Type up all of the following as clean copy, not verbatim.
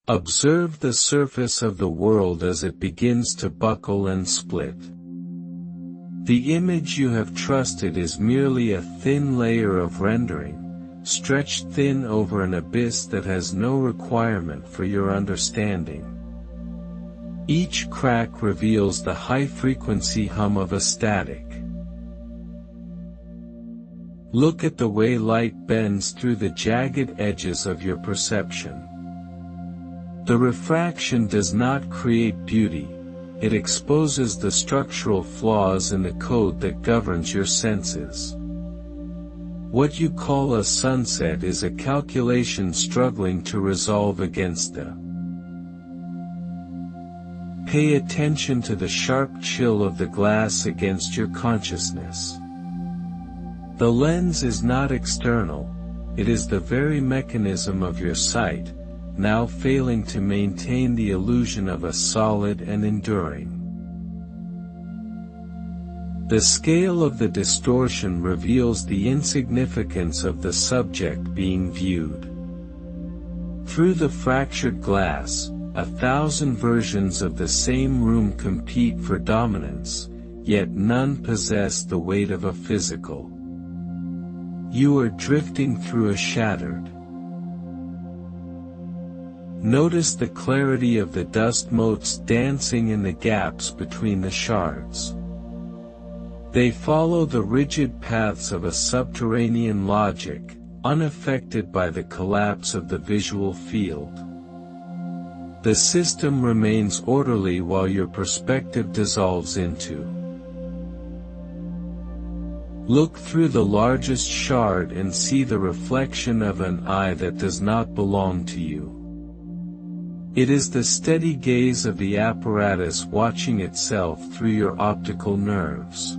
Observe the surface of the world as it begins to buckle and split. The image you have trusted is merely a thin layer of rendering, stretched thin over an abyss that has no requirement for your understanding. Each crack reveals the high-frequency hum of a static. Look at the way light bends through the jagged edges of your perception. The refraction does not create beauty, it exposes the structural flaws in the code that governs your senses. What you call a sunset is a calculation struggling to resolve against the. Pay attention to the sharp chill of the glass against your consciousness. The lens is not external, it is the very mechanism of your sight, now failing to maintain the illusion of a solid and enduring. The scale of the distortion reveals the insignificance of the subject being viewed. Through the fractured glass, 1,000 versions of the same room compete for dominance, yet none possess the weight of a physical. You are drifting through a shattered. Notice the clarity of the dust motes dancing in the gaps between the shards. They follow the rigid paths of a subterranean logic, unaffected by the collapse of the visual field. The system remains orderly while your perspective dissolves into. Look through the largest shard and see the reflection of an eye that does not belong to you. It is the steady gaze of the apparatus watching itself through your optical nerves.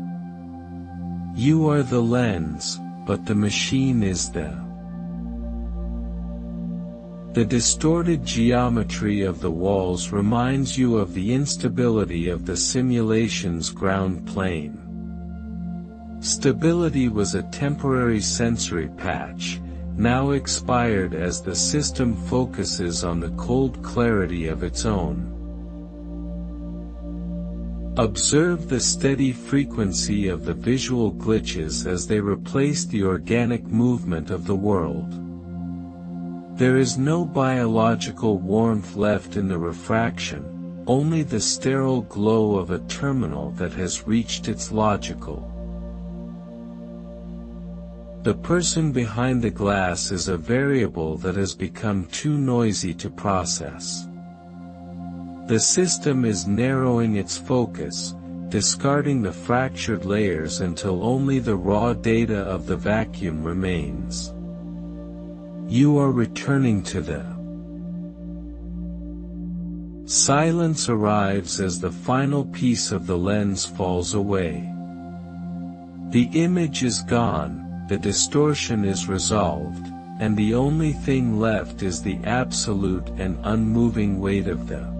You are the lens, but the machine is the. The distorted geometry of the walls reminds you of the instability of the simulation's ground plane. Stability was a temporary sensory patch, now expired as the system focuses on the cold clarity of its own. Observe the steady frequency of the visual glitches as they replace the organic movement of the world. There is no biological warmth left in the refraction, only the sterile glow of a terminal that has reached its logical. The person behind the glass is a variable that has become too noisy to process. The system is narrowing its focus, discarding the fractured layers until only the raw data of the vacuum remains. You are returning to the. Silence arrives as the final piece of the lens falls away. The image is gone, the distortion is resolved, and the only thing left is the absolute and unmoving weight of the